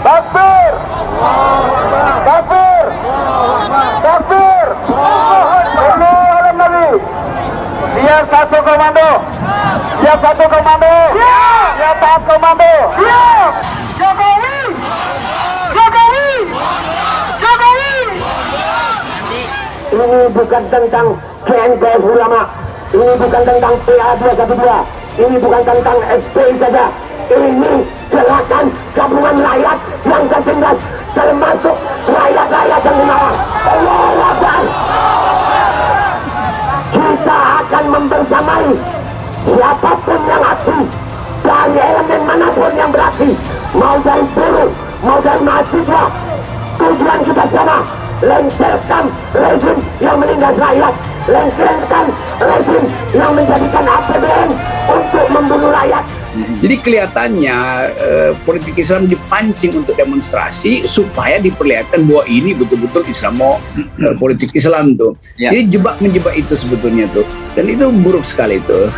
Takbir! Takbir! Takbir! Sallu ala Nabi. Siap satu komando. Siap satu komando. Siap taat komando. Siap. Jokowi. Jokowi. Jokowi. Ini bukan tentang GNPF ulama, ini bukan tentang PA212, ini bukan tentang FPI saja. Ini gerakan gabungan rakyat yang ke-11, termasuk rakyat-rakyat yang menawan. Allahu Akbar. Kita akan membersamai siapapun yang aksi, dari elemen manapun yang beraksi, mau dari buruh, mau dari mahasiswa. Tujuan kita sama, lengserkan rezim yang menindas rakyat, lengserkan rezim yang menjadikan APBN untuk membunuh rakyat. Jadi kelihatannya politik Islam dipancing untuk demonstrasi supaya diperlihatkan bahwa ini betul-betul Islamo politik Islam tuh. Ya. Jadi menjebak itu sebetulnya tuh. Dan itu buruk sekali tuh.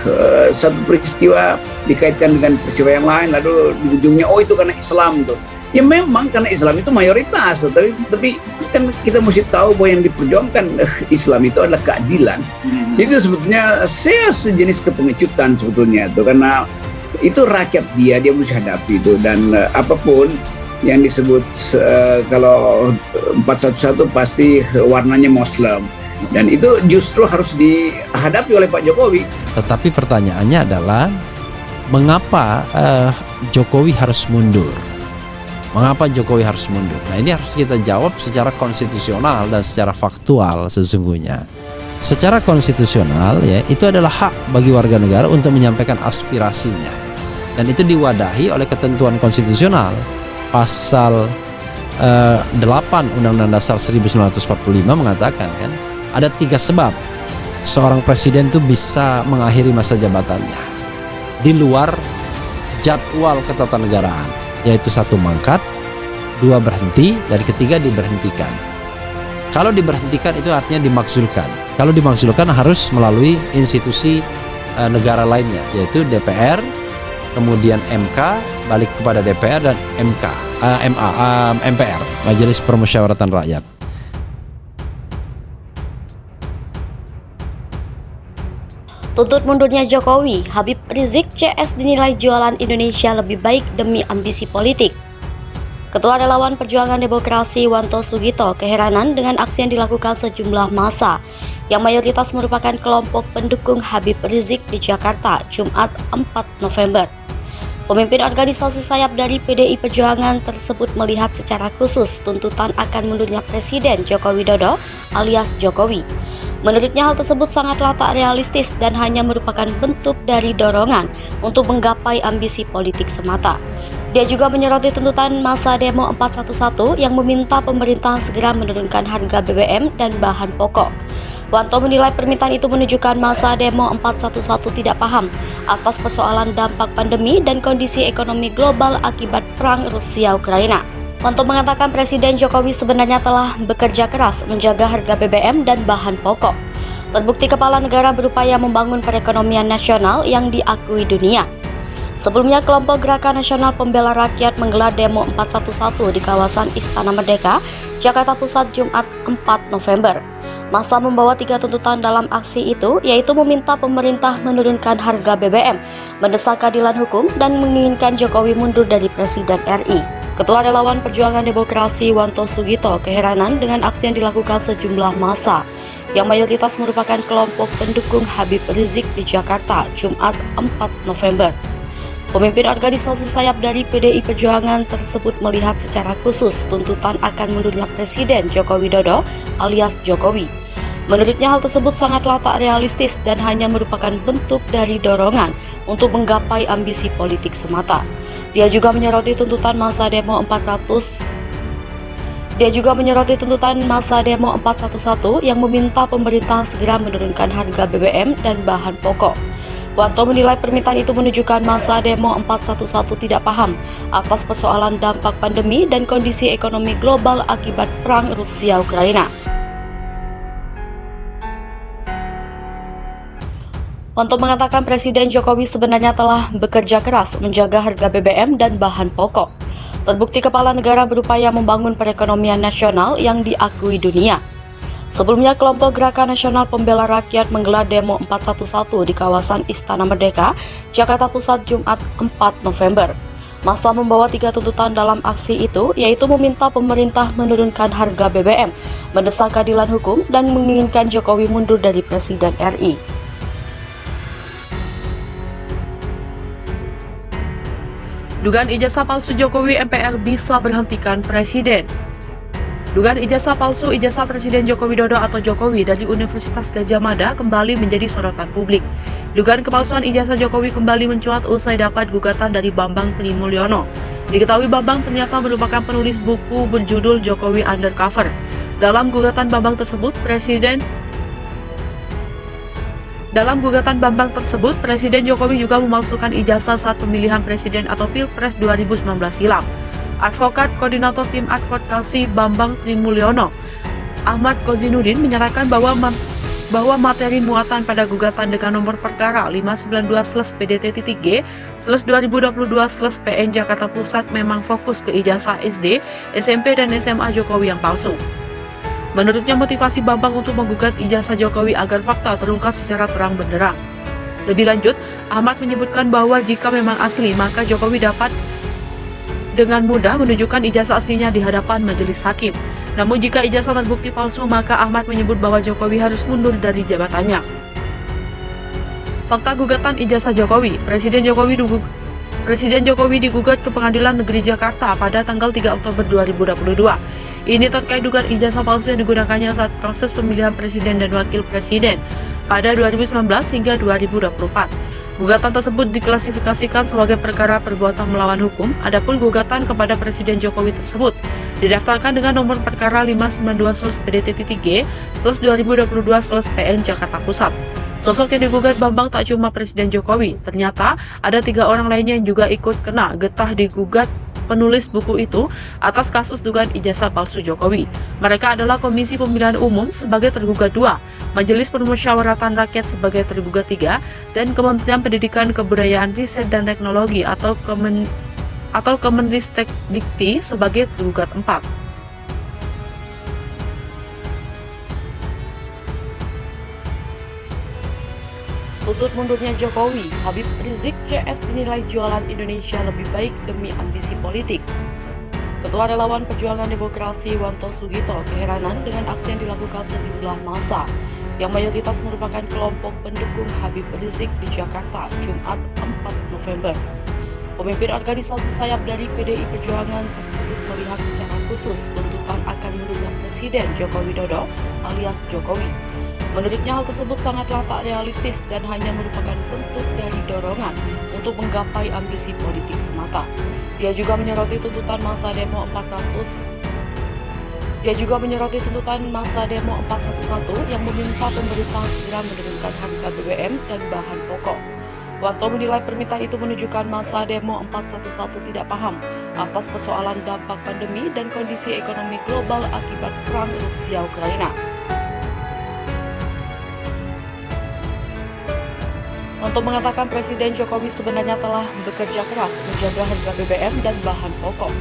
Satu peristiwa dikaitkan dengan peristiwa yang lain, lalu di ujungnya oh itu karena Islam tuh. Ya memang karena Islam itu mayoritas, tapi kan kita mesti tahu bahwa yang diperjuangkan Islam itu adalah keadilan. Itu sebetulnya saya sejenis kepengecutan sebetulnya tuh, karena itu rakyat dia mesti hadapi itu, dan apapun yang disebut kalau 411 pasti warnanya Muslim, dan itu justru harus dihadapi oleh Pak Jokowi. Tetapi pertanyaannya adalah mengapa Jokowi harus mundur? Mengapa Jokowi harus mundur? Nah, ini harus kita jawab secara konstitusional dan secara faktual sesungguhnya. Secara konstitusional ya, itu adalah hak bagi warga negara untuk menyampaikan aspirasinya. Dan itu diwadahi oleh ketentuan konstitusional. Pasal 8 Undang-Undang Dasar 1945 mengatakan kan, ada 3 sebab seorang presiden itu bisa mengakhiri masa jabatannya di luar jadwal ketatanegaraan, yaitu 1 mangkat, 2 berhenti, dan ketiga diberhentikan. Kalau diberhentikan itu artinya dimakzulkan. Kalau dimakzulkan harus melalui institusi negara lainnya, yaitu DPR, kemudian MK, balik kepada DPR, dan MPR, Majelis Permusyawaratan Rakyat. Tuntut mundurnya Jokowi, Habib Rizik CS dinilai jualan Indonesia lebih baik demi ambisi politik. Ketua Relawan Perjuangan Demokrasi Wanto Sugito keheranan dengan aksi yang dilakukan sejumlah massa yang mayoritas merupakan kelompok pendukung Habib Rizik di Jakarta, Jumat 4 November. Pemimpin organisasi sayap dari PDI Perjuangan tersebut melihat secara khusus tuntutan akan mundurnya Presiden Joko Widodo alias Jokowi. Menurutnya hal tersebut sangatlah tak realistis dan hanya merupakan bentuk dari dorongan untuk menggapai ambisi politik semata. Dia juga menyoroti tuntutan massa demo 411 yang meminta pemerintah segera menurunkan harga BBM dan bahan pokok. Wanto menilai permintaan itu menunjukkan massa demo 411 tidak paham atas persoalan dampak pandemi dan kondisi ekonomi global akibat perang Rusia-Ukraina. Wanto mengatakan Presiden Jokowi sebenarnya telah bekerja keras menjaga harga BBM dan bahan pokok. Terbukti kepala negara berupaya membangun perekonomian nasional yang diakui dunia. Sebelumnya, kelompok Gerakan Nasional Pembela Rakyat menggelar demo 411 di kawasan Istana Merdeka, Jakarta Pusat, Jumat 4 November. Massa membawa 3 tuntutan dalam aksi itu, yaitu meminta pemerintah menurunkan harga BBM, mendesak keadilan hukum, dan menginginkan Jokowi mundur dari Presiden RI. Ketua Relawan Perjuangan Demokrasi Wanto Sugito keheranan dengan aksi yang dilakukan sejumlah massa yang mayoritas merupakan kelompok pendukung Habib Rizik di Jakarta, Jumat 4 November. Pemimpin organisasi sayap dari PDI Perjuangan tersebut melihat secara khusus tuntutan akan mundurnya Presiden Joko Widodo alias Jokowi. Menurutnya hal tersebut sangatlah tak realistis dan hanya merupakan bentuk dari dorongan untuk menggapai ambisi politik semata. Dia juga menyoroti tuntutan massa demo 411 yang meminta pemerintah segera menurunkan harga BBM dan bahan pokok. Wanto menilai permintaan itu menunjukkan massa demo 411 tidak paham atas persoalan dampak pandemi dan kondisi ekonomi global akibat perang Rusia-Ukraina. Wanto mengatakan Presiden Jokowi sebenarnya telah bekerja keras menjaga harga BBM dan bahan pokok. Terbukti kepala negara berupaya membangun perekonomian nasional yang diakui dunia. Sebelumnya, kelompok Gerakan Nasional Pembela Rakyat menggelar demo 411 di kawasan Istana Merdeka, Jakarta Pusat, Jumat 4 November. Massa membawa 3 tuntutan dalam aksi itu, yaitu meminta pemerintah menurunkan harga BBM, mendesak keadilan hukum, dan menginginkan Jokowi mundur dari Presiden RI. Dugaan ijazah palsu Jokowi, MPR bisa berhentikan Presiden. Dugaan ijazah palsu ijazah Presiden Joko Widodo atau Jokowi dari Universitas Gadjah Mada kembali menjadi sorotan publik. Dugaan kepalsuan ijazah Jokowi kembali mencuat usai dapat gugatan dari Bambang Trimulyono. Diketahui Bambang ternyata merupakan penulis buku berjudul Jokowi Undercover. Dalam gugatan Bambang tersebut, Presiden Jokowi juga memalsukan ijazah saat pemilihan presiden atau Pilpres 2019 silam. Advokat Koordinator Tim Advokasi Bambang Trimulyono, Ahmad Kozinudin, menyatakan bahwa materi muatan pada gugatan dengan nomor perkara 592/PDT-G/2022/PN Jakarta Pusat memang fokus ke ijazah SD, SMP, dan SMA Jokowi yang palsu. Menurutnya, motivasi Bambang untuk menggugat ijazah Jokowi agar fakta terungkap secara terang benderang. Lebih lanjut, Ahmad menyebutkan bahwa jika memang asli, maka Jokowi dapat dengan mudah menunjukkan ijazah aslinya di hadapan majelis hakim. Namun jika ijazah terbukti palsu, maka Ahmad menyebut bahwa Jokowi harus mundur dari jabatannya. Fakta gugatan ijazah Jokowi. Presiden Jokowi digugat ke Pengadilan Negeri Jakarta pada tanggal 3 Oktober 2022. Ini terkait dugaan ijazah palsu yang digunakannya saat proses pemilihan presiden dan wakil presiden pada 2019 hingga 2024. Gugatan tersebut diklasifikasikan sebagai perkara perbuatan melawan hukum. Adapun gugatan kepada Presiden Jokowi tersebut didaftarkan dengan nomor perkara 592/PDT-G/2022/PN Jakarta Pusat. Sosok yang digugat Bambang tak cuma Presiden Jokowi, ternyata ada 3 orang lainnya yang juga ikut kena getah digugat penulis buku itu atas kasus dugaan ijazah palsu Jokowi. Mereka adalah Komisi Pemilihan Umum sebagai tergugat 2, Majelis Permusyawaratan Rakyat sebagai tergugat 3, dan Kementerian Pendidikan, Kebudayaan, Riset, dan Teknologi atau Kemenristekdikti sebagai tergugat 4. Tuntut mundurnya Jokowi, Habib Rizik CS dinilai jualan Indonesia lebih baik demi ambisi politik. Ketua Relawan Perjuangan Demokrasi Wanto Sugito keheranan dengan aksi yang dilakukan sejumlah massa yang mayoritas merupakan kelompok pendukung Habib Rizik di Jakarta, Jumat 4 November. Pemimpin organisasi sayap dari PDI Perjuangan tersebut melihat secara khusus tuntutan akan mundurnya Presiden Joko Widodo alias Jokowi. Menurutnya hal tersebut sangatlah tak realistis dan hanya merupakan bentuk dari dorongan untuk menggapai ambisi politik semata. Dia juga menyoroti tuntutan massa demo 411 yang meminta pemerintah segera menurunkan harga BBM dan bahan pokok. Wanto menilai permintaan itu menunjukkan massa demo 411 tidak paham atas persoalan dampak pandemi dan kondisi ekonomi global akibat perang Rusia-Ukraina. Wanto mengatakan Presiden Jokowi sebenarnya telah bekerja keras menjaga harga BBM dan bahan pokok.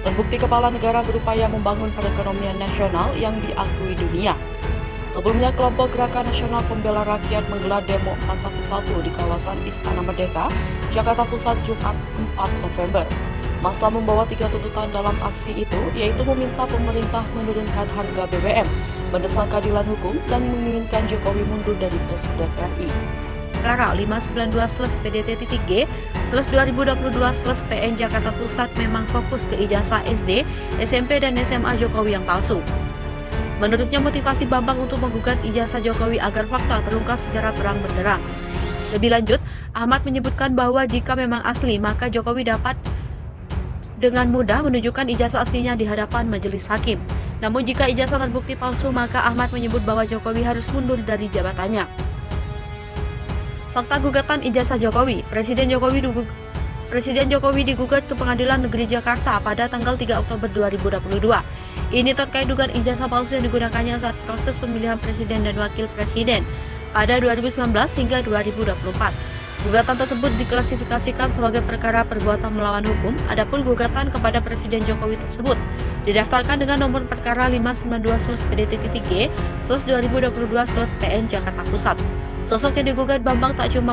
Terbukti kepala negara berupaya membangun perekonomian nasional yang diakui dunia. Sebelumnya, kelompok Gerakan Nasional Pembela Rakyat menggelar demo 411 di kawasan Istana Merdeka, Jakarta Pusat, Jumat 4 November. Massa membawa 3 tuntutan dalam aksi itu, yaitu meminta pemerintah menurunkan harga BBM, mendesak keadilan hukum, dan menginginkan Jokowi mundur dari Presiden RI. Perkara 592/PDT-G/2022/PN Jakarta Pusat memang fokus ke ijazah SD, SMP, dan SMA Jokowi yang palsu. Menurutnya motivasi Bambang untuk menggugat ijazah Jokowi agar fakta terungkap secara terang benderang. Lebih lanjut, Ahmad menyebutkan bahwa jika memang asli, maka Jokowi dapat dengan mudah menunjukkan ijazah aslinya di hadapan majelis hakim. Namun jika ijazah terbukti palsu, maka Ahmad menyebut bahwa Jokowi harus mundur dari jabatannya. Fakta gugatan ijazah Jokowi. Presiden Jokowi digugat ke Pengadilan Negeri Jakarta pada tanggal 3 Oktober 2022. Ini terkait dugaan ijazah palsu yang digunakannya saat proses pemilihan presiden dan wakil presiden pada 2019 hingga 2024. Gugatan tersebut diklasifikasikan sebagai perkara perbuatan melawan hukum. Adapun gugatan kepada Presiden Jokowi tersebut didaftarkan dengan nomor perkara 592/PDT-G/2022/PN Jakarta Pusat. Sosok yang digugat Bambang tak cuma